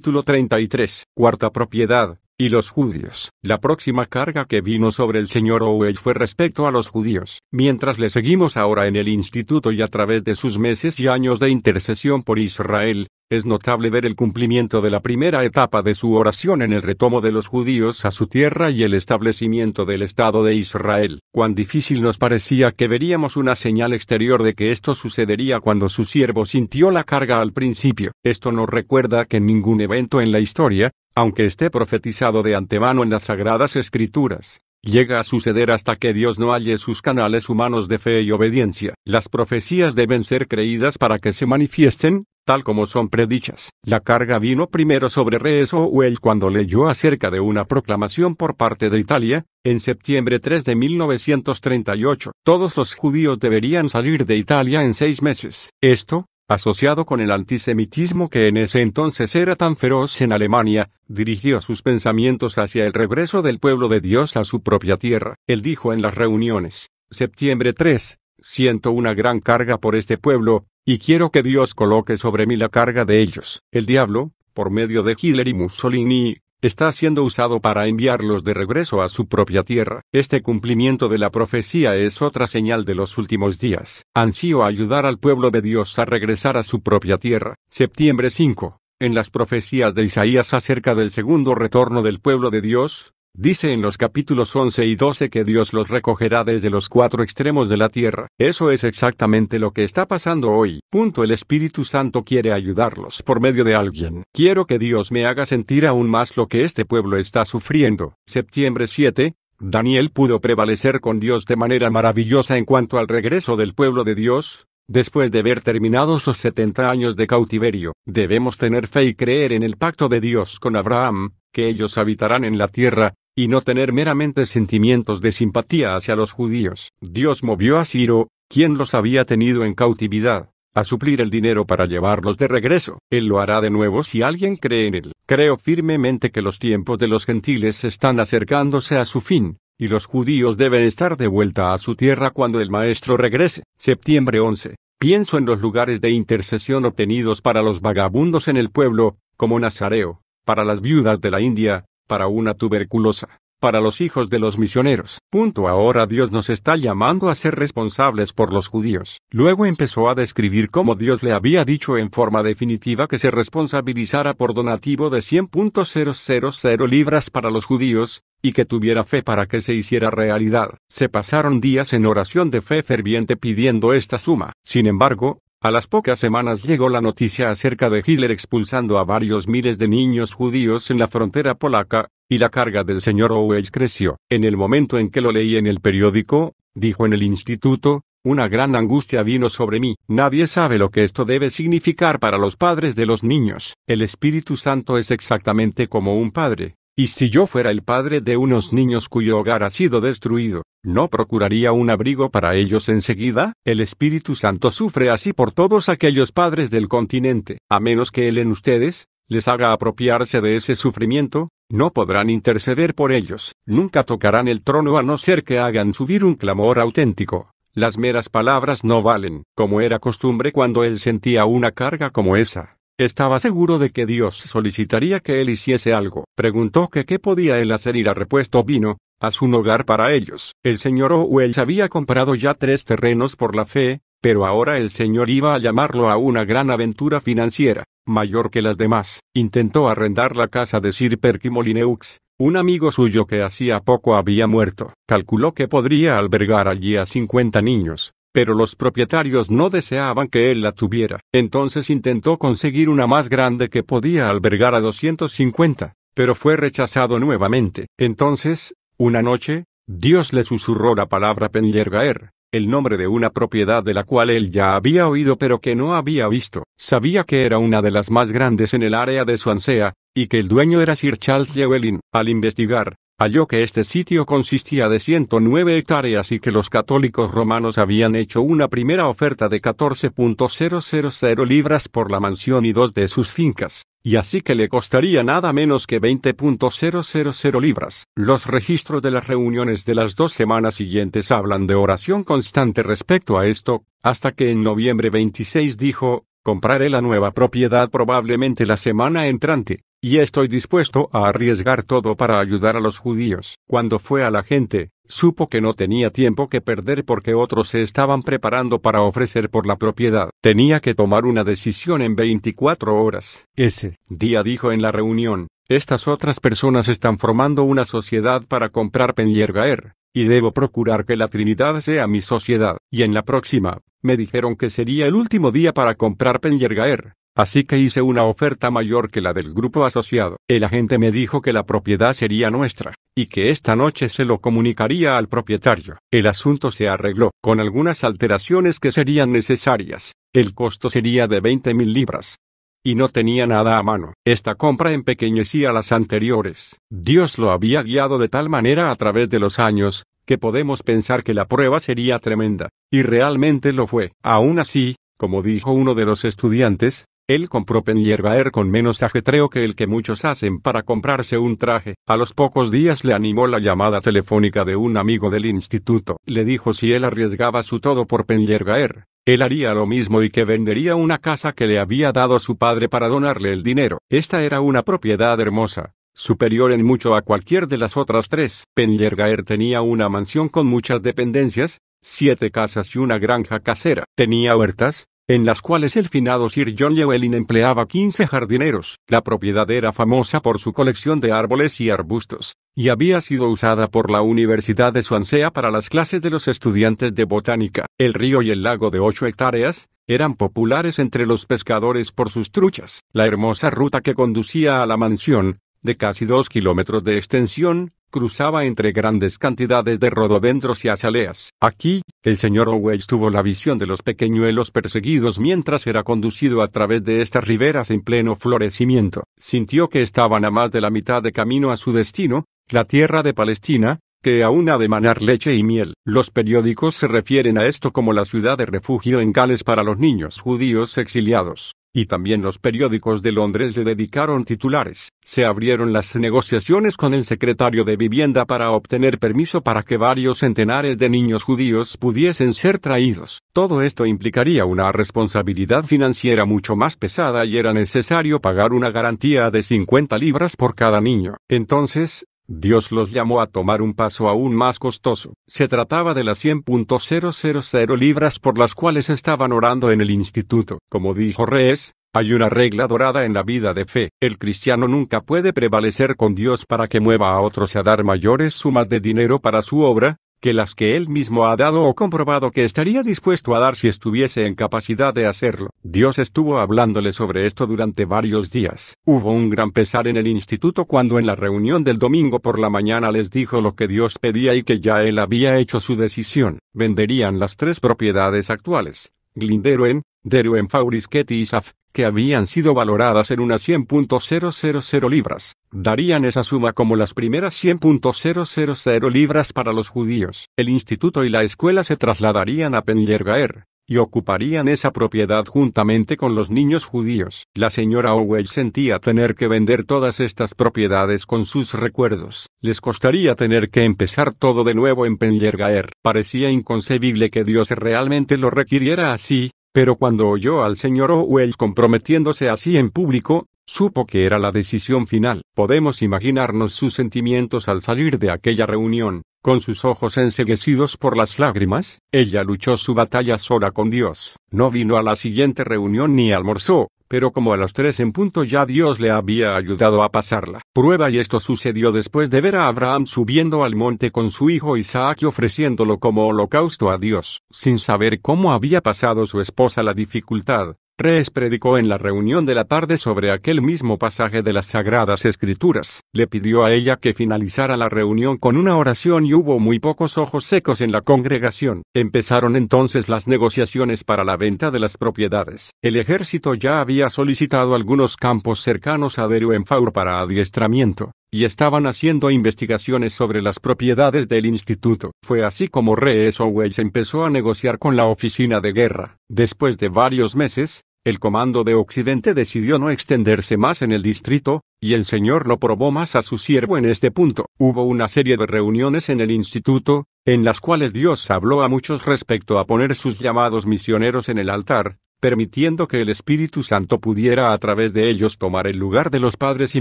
Capítulo 33. Cuarta propiedad. Y los judíos. La próxima carga que vino sobre el señor Owell fue respecto a los judíos. Mientras le seguimos ahora en el instituto y a través de sus meses y años de intercesión por Israel, es notable ver el cumplimiento de la primera etapa de su oración en el retomo de los judíos a su tierra y el establecimiento del Estado de Israel. Cuán difícil nos parecía que veríamos una señal exterior de que esto sucedería cuando su siervo sintió la carga al principio. Esto nos recuerda que ningún evento en la historia, aunque esté profetizado de antemano en las Sagradas Escrituras, llega a suceder hasta que Dios no halle sus canales humanos de fe y obediencia. Las profecías deben ser creídas para que se manifiesten, tal como son predichas. La carga vino primero sobre Rees Owell cuando leyó acerca de una proclamación por parte de Italia, en septiembre 3 de 1938. Todos los judíos deberían salir de Italia en 6 meses. Esto, asociado con el antisemitismo que en ese entonces era tan feroz en Alemania, dirigió sus pensamientos hacia el regreso del pueblo de Dios a su propia tierra. Él dijo en las reuniones, septiembre 3, siento una gran carga por este pueblo, y quiero que Dios coloque sobre mí la carga de ellos. El diablo, por medio de Hitler y Mussolini, está siendo usado para enviarlos de regreso a su propia tierra. Este cumplimiento de la profecía es otra señal de los últimos días. Ansío ayudar al pueblo de Dios a regresar a su propia tierra. Septiembre 5. En las profecías de Isaías acerca del segundo retorno del pueblo de Dios, dice en los capítulos 11 y 12 que Dios los recogerá desde los 4 extremos de la tierra. Eso es exactamente lo que está pasando hoy. El Espíritu Santo quiere ayudarlos por medio de alguien. Quiero que Dios me haga sentir aún más lo que este pueblo está sufriendo. Septiembre 7. Daniel pudo prevalecer con Dios de manera maravillosa en cuanto al regreso del pueblo de Dios, después de haber terminado los 70 años de cautiverio. Debemos tener fe y creer en el pacto de Dios con Abraham, que ellos habitarán en la tierra, y no tener meramente sentimientos de simpatía hacia los judíos. Dios movió a Ciro, quien los había tenido en cautividad, a suplir el dinero para llevarlos de regreso. Él lo hará de nuevo si alguien cree en él. Creo firmemente que los tiempos de los gentiles están acercándose a su fin, y los judíos deben estar de vuelta a su tierra cuando el Maestro regrese. Septiembre 11. Pienso en los lugares de intercesión obtenidos para los vagabundos en el pueblo, como Nazareo, para las viudas de la India, para una tuberculosa, para los hijos de los misioneros. Ahora Dios nos está llamando a ser responsables por los judíos. Luego empezó a describir cómo Dios le había dicho en forma definitiva que se responsabilizara por donativo de 100.000 libras para los judíos, y que tuviera fe para que se hiciera realidad. Se pasaron días en oración de fe ferviente pidiendo esta suma. Sin embargo, a las pocas semanas llegó la noticia acerca de Hitler expulsando a varios miles de niños judíos en la frontera polaca, y la carga del señor Owell creció. En el momento en que lo leí en el periódico, dijo en el instituto, una gran angustia vino sobre mí. Nadie sabe lo que esto debe significar para los padres de los niños. El Espíritu Santo es exactamente como un padre. Y si yo fuera el padre de unos niños cuyo hogar ha sido destruido, ¿no procuraría un abrigo para ellos enseguida? El Espíritu Santo sufre así por todos aquellos padres del continente. A menos que Él en ustedes les haga apropiarse de ese sufrimiento, no podrán interceder por ellos. Nunca tocarán el trono a no ser que hagan subir un clamor auténtico. Las meras palabras no valen. Como era costumbre cuando él sentía una carga como esa, estaba seguro de que Dios solicitaría que él hiciese algo. Preguntó que qué podía él hacer y la respuesta vino: haz un hogar para ellos. El señor Owell había comprado ya 3 terrenos por la fe, pero ahora el Señor iba a llamarlo a una gran aventura financiera, mayor que las demás. Intentó arrendar la casa de Sir Percy Molineux, un amigo suyo que hacía poco había muerto. Calculó que podría albergar allí a 50 niños, pero los propietarios no deseaban que él la tuviera. Entonces intentó conseguir una más grande que podía albergar a 250, pero fue rechazado nuevamente. Entonces, una noche, Dios le susurró la palabra Penllergaer, el nombre de una propiedad de la cual él ya había oído pero que no había visto. Sabía que era una de las más grandes en el área de Swansea, y que el dueño era Sir Charles Llewellyn. Al investigar, halló que este sitio consistía de 109 hectáreas y que los católicos romanos habían hecho una primera oferta de 14.000 libras por la mansión y 2 de sus fincas, y así que le costaría nada menos que 20.000 libras. Los registros de las reuniones de las 2 semanas siguientes hablan de oración constante respecto a esto, hasta que en noviembre 26 dijo: compraré la nueva propiedad probablemente la semana entrante, y estoy dispuesto a arriesgar todo para ayudar a los judíos. Cuando fue a la gente, supo que no tenía tiempo que perder porque otros se estaban preparando para ofrecer por la propiedad. Tenía que tomar una decisión en 24 horas. Ese día dijo en la reunión: estas otras personas están formando una sociedad para comprar Penllergaer, y debo procurar que la Trinidad sea mi sociedad. Y en la próxima, me dijeron que sería el último día para comprar Penllergaer. Así que hice una oferta mayor que la del grupo asociado. El agente me dijo que la propiedad sería nuestra, y que esta noche se lo comunicaría al propietario. El asunto se arregló, con algunas alteraciones que serían necesarias. El costo sería de 20.000 libras. Y no tenía nada a mano. Esta compra empequeñecía las anteriores. Dios lo había guiado de tal manera a través de los años, que podemos pensar que la prueba sería tremenda. Y realmente lo fue. Aún así, como dijo uno de los estudiantes, él compró Penllergaer con menos ajetreo que el que muchos hacen para comprarse un traje. A los pocos días le animó la llamada telefónica de un amigo del instituto. Le dijo si él arriesgaba su todo por Penllergaer, él haría lo mismo y que vendería una casa que le había dado su padre para donarle el dinero. Esta era una propiedad hermosa, superior en mucho a cualquier de las otras tres. Penllergaer tenía una mansión con muchas dependencias, 7 casas y una granja casera. Tenía huertas, en las cuales el finado Sir John Llewellyn empleaba 15 jardineros. La propiedad era famosa por su colección de árboles y arbustos, y había sido usada por la Universidad de Swansea para las clases de los estudiantes de botánica. El río y el lago de 8 hectáreas eran populares entre los pescadores por sus truchas. La hermosa ruta que conducía a la mansión, de casi 2 kilómetros de extensión, cruzaba entre grandes cantidades de rododendros y azaleas. Aquí, el señor Owens tuvo la visión de los pequeñuelos perseguidos mientras era conducido a través de estas riberas en pleno florecimiento. Sintió que estaban a más de la mitad de camino a su destino, la tierra de Palestina, que aún ha de manar leche y miel. Los periódicos se refieren a esto como la ciudad de refugio en Gales para los niños judíos exiliados. Y también los periódicos de Londres le dedicaron titulares. Se abrieron las negociaciones con el secretario de Vivienda para obtener permiso para que varios centenares de niños judíos pudiesen ser traídos. Todo esto implicaría una responsabilidad financiera mucho más pesada y era necesario pagar una garantía de 50 libras por cada niño. Entonces, Dios los llamó a tomar un paso aún más costoso. Se trataba de las 100.000 libras por las cuales estaban orando en el instituto. Como dijo Rees, hay una regla dorada en la vida de fe. El cristiano nunca puede prevalecer con Dios para que mueva a otros a dar mayores sumas de dinero para su obra, que las que él mismo ha dado o comprobado que estaría dispuesto a dar si estuviese en capacidad de hacerlo. Dios estuvo hablándole sobre esto durante varios días. Hubo un gran pesar en el instituto cuando en la reunión del domingo por la mañana les dijo lo que Dios pedía y que ya él había hecho su decisión. Venderían las 3 propiedades actuales, Glyndŵr, Derwen Fawrisket y Saf, que habían sido valoradas en unas 100.000 libras. Darían esa suma como las primeras 100.000 libras para los judíos. El instituto y la escuela se trasladarían a Penllergaer, y ocuparían esa propiedad juntamente con los niños judíos. La señora Owens sentía tener que vender todas estas propiedades con sus recuerdos. Les costaría tener que empezar todo de nuevo en Penllergaer. Parecía inconcebible que Dios realmente lo requiriera así, pero cuando oyó al señor Owens comprometiéndose así en público, supo que era la decisión final. Podemos imaginarnos sus sentimientos al salir de aquella reunión. Con sus ojos enceguecidos por las lágrimas, ella luchó su batalla sola con Dios. No vino a la siguiente reunión ni almorzó, pero como a las 3 en punto ya Dios le había ayudado a pasarla prueba y esto sucedió después de ver a Abraham subiendo al monte con su hijo Isaac y ofreciéndolo como holocausto a Dios. Sin saber cómo había pasado su esposa la dificultad, Rees predicó en la reunión de la tarde sobre aquel mismo pasaje de las Sagradas Escrituras. Le pidió a ella que finalizara la reunión con una oración y hubo muy pocos ojos secos en la congregación. Empezaron entonces las negociaciones para la venta de las propiedades. El ejército ya había solicitado algunos campos cercanos a Derwenfawr para adiestramiento, y estaban haciendo investigaciones sobre las propiedades del instituto. Fue así como Rees Owens empezó a negociar con la oficina de guerra. Después de varios meses, el comando de Occidente decidió no extenderse más en el distrito, y el Señor lo probó más a su siervo en este punto. Hubo una serie de reuniones en el instituto, en las cuales Dios habló a muchos respecto a poner sus llamados misioneros en el altar, permitiendo que el Espíritu Santo pudiera a través de ellos tomar el lugar de los padres y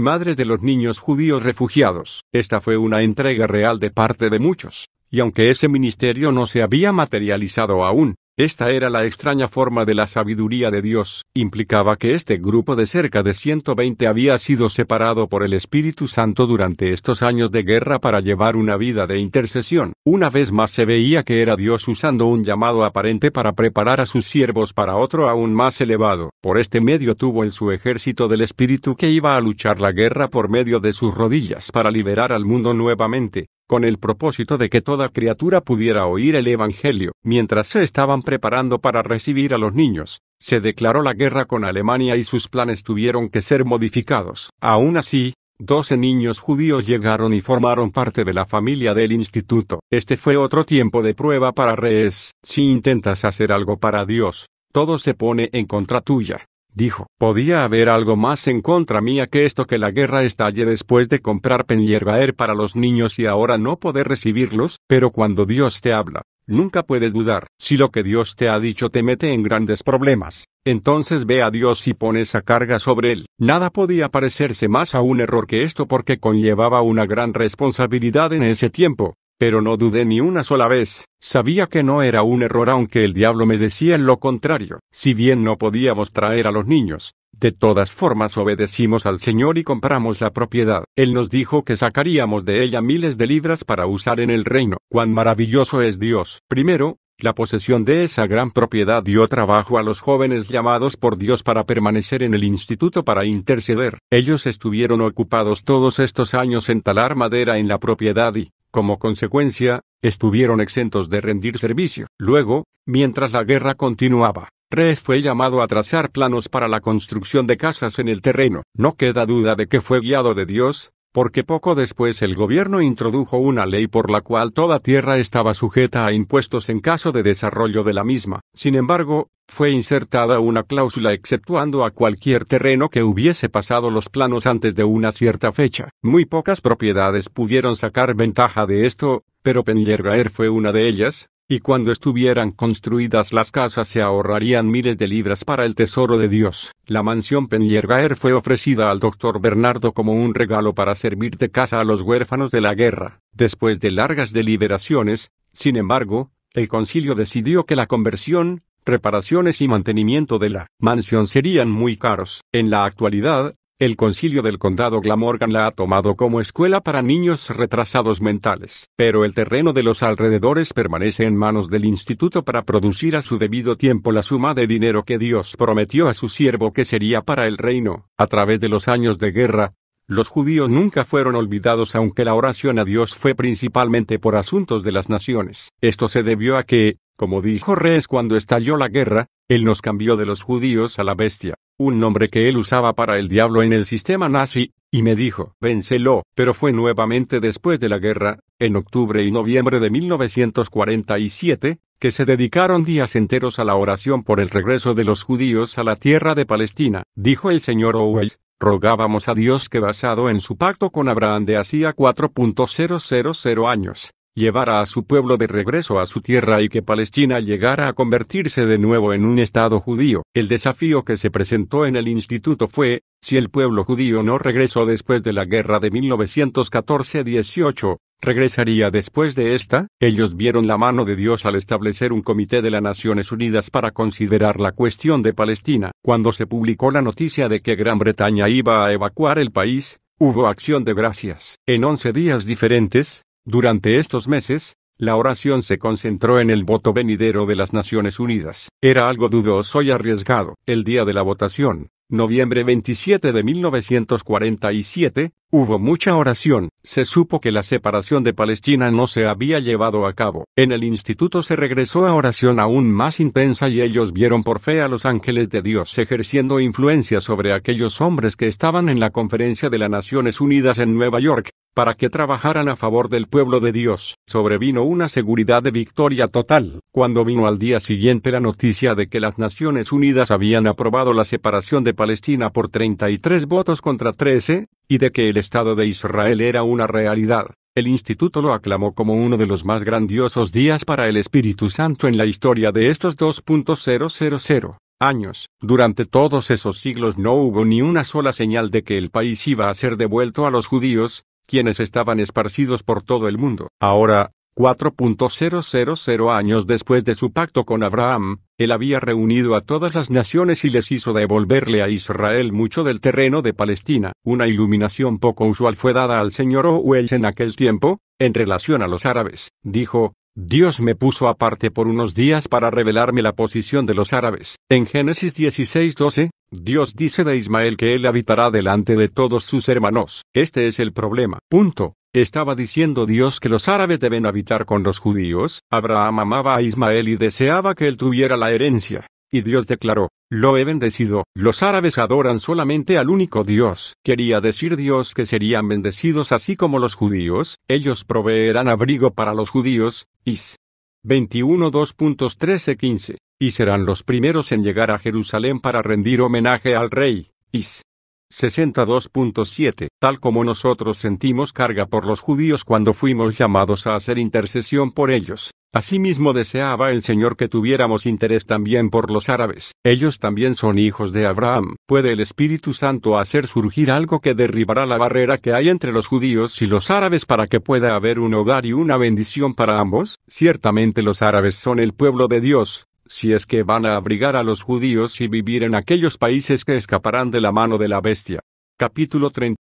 madres de los niños judíos refugiados. Esta fue una entrega real de parte de muchos, y aunque ese ministerio no se había materializado aún, esta era la extraña forma de la sabiduría de Dios. Implicaba que este grupo de cerca de 120 había sido separado por el Espíritu Santo durante estos años de guerra para llevar una vida de intercesión. Una vez más se veía que era Dios usando un llamado aparente para preparar a sus siervos para otro aún más elevado. Por este medio tuvo en su ejército del Espíritu que iba a luchar la guerra por medio de sus rodillas para liberar al mundo nuevamente, con el propósito de que toda criatura pudiera oír el Evangelio. Mientras se estaban preparando para recibir a los niños, se declaró la guerra con Alemania y sus planes tuvieron que ser modificados. Aún así, 12 niños judíos llegaron y formaron parte de la familia del instituto. Este fue otro tiempo de prueba para Rees. Si intentas hacer algo para Dios, todo se pone en contra tuya. Dijo, ¿podía haber algo más en contra mía que esto que la guerra estalle después de comprar Penllergaer para los niños y ahora no poder recibirlos? Pero cuando Dios te habla, nunca puedes dudar. Si lo que Dios te ha dicho te mete en grandes problemas, entonces ve a Dios y pon esa carga sobre él. Nada podía parecerse más a un error que esto porque conllevaba una gran responsabilidad en ese tiempo. Pero no dudé ni una sola vez, sabía que no era un error aunque el diablo me decía lo contrario. Si bien no podíamos traer a los niños, de todas formas obedecimos al Señor y compramos la propiedad. Él nos dijo que sacaríamos de ella miles de libras para usar en el reino. ¡Cuán maravilloso es Dios! Primero, la posesión de esa gran propiedad dio trabajo a los jóvenes llamados por Dios para permanecer en el instituto para interceder. Ellos estuvieron ocupados todos estos años en talar madera en la propiedad y, como consecuencia, estuvieron exentos de rendir servicio. Luego, mientras la guerra continuaba, Rees fue llamado a trazar planos para la construcción de casas en el terreno. No queda duda de que fue guiado de Dios, porque poco después el gobierno introdujo una ley por la cual toda tierra estaba sujeta a impuestos en caso de desarrollo de la misma. Sin embargo, fue insertada una cláusula exceptuando a cualquier terreno que hubiese pasado los planos antes de una cierta fecha. Muy pocas propiedades pudieron sacar ventaja de esto, pero Penllergaer fue una de ellas, y cuando estuvieran construidas las casas se ahorrarían miles de libras para el tesoro de Dios. La mansión Penllergaer fue ofrecida al doctor Bernardo como un regalo para servir de casa a los huérfanos de la guerra. Después de largas deliberaciones, sin embargo, el concilio decidió que la conversión, reparaciones y mantenimiento de la mansión serían muy caros. En la actualidad, el concilio del condado Glamorgan la ha tomado como escuela para niños retrasados mentales. Pero el terreno de los alrededores permanece en manos del instituto para producir a su debido tiempo la suma de dinero que Dios prometió a su siervo que sería para el reino. A través de los años de guerra, los judíos nunca fueron olvidados aunque la oración a Dios fue principalmente por asuntos de las naciones. Esto se debió a que, como dijo Rees cuando estalló la guerra, él nos cambió de los judíos a la bestia, un nombre que él usaba para el diablo en el sistema nazi, y me dijo, vénselo. Pero fue nuevamente después de la guerra, en octubre y noviembre de 1947, que se dedicaron días enteros a la oración por el regreso de los judíos a la tierra de Palestina. Dijo el señor Owens, rogábamos a Dios que basado en su pacto con Abraham de hacía 4.000 años, llevara a su pueblo de regreso a su tierra y que Palestina llegara a convertirse de nuevo en un estado judío. El desafío que se presentó en el instituto fue, si el pueblo judío no regresó después de la guerra de 1914-18, ¿regresaría después de esta? Ellos vieron la mano de Dios al establecer un comité de las Naciones Unidas para considerar la cuestión de Palestina. Cuando se publicó la noticia de que Gran Bretaña iba a evacuar el país, hubo acción de gracias. En 11 días diferentes, durante estos meses, la oración se concentró en el voto venidero de las Naciones Unidas. Era algo dudoso y arriesgado. El día de la votación, noviembre 27 de 1947, hubo mucha oración. Se supo que la separación de Palestina no se había llevado a cabo. En el instituto se regresó a oración aún más intensa y ellos vieron por fe a los ángeles de Dios ejerciendo influencia sobre aquellos hombres que estaban en la conferencia de las Naciones Unidas en Nueva York, para que trabajaran a favor del pueblo de Dios. Sobrevino una seguridad de victoria total. Cuando vino al día siguiente la noticia de que las Naciones Unidas habían aprobado la separación de Palestina por 33 votos contra 13, y de que el Estado de Israel era una realidad, el instituto lo aclamó como uno de los más grandiosos días para el Espíritu Santo en la historia de estos 2.000 años. Durante todos esos siglos no hubo ni una sola señal de que el país iba a ser devuelto a los judíos, quienes estaban esparcidos por todo el mundo. Ahora, 4.000 años después de su pacto con Abraham, él había reunido a todas las naciones y les hizo devolverle a Israel mucho del terreno de Palestina. Una iluminación poco usual fue dada al señor Owens en aquel tiempo, en relación a los árabes. Dijo: Dios me puso aparte por unos días para revelarme la posición de los árabes. En Génesis 16:12, Dios dice de Ismael que él habitará delante de todos sus hermanos. Este es el problema. ¿Estaba diciendo Dios que los árabes deben habitar con los judíos? Abraham amaba a Ismael y deseaba que él tuviera la herencia. Y Dios declaró: lo he bendecido. Los árabes adoran solamente al único Dios. Quería decir Dios que serían bendecidos así como los judíos. Ellos proveerán abrigo para los judíos. Is. 21:2.13-15. Y serán los primeros en llegar a Jerusalén para rendir homenaje al rey. Is. 62.7. Tal como nosotros sentimos carga por los judíos cuando fuimos llamados a hacer intercesión por ellos, asimismo deseaba el Señor que tuviéramos interés también por los árabes. Ellos también son hijos de Abraham. ¿Puede el Espíritu Santo hacer surgir algo que derribará la barrera que hay entre los judíos y los árabes para que pueda haber un hogar y una bendición para ambos? Ciertamente los árabes son el pueblo de Dios, si es que van a abrigar a los judíos y vivir en aquellos países que escaparán de la mano de la bestia. Capítulo 30.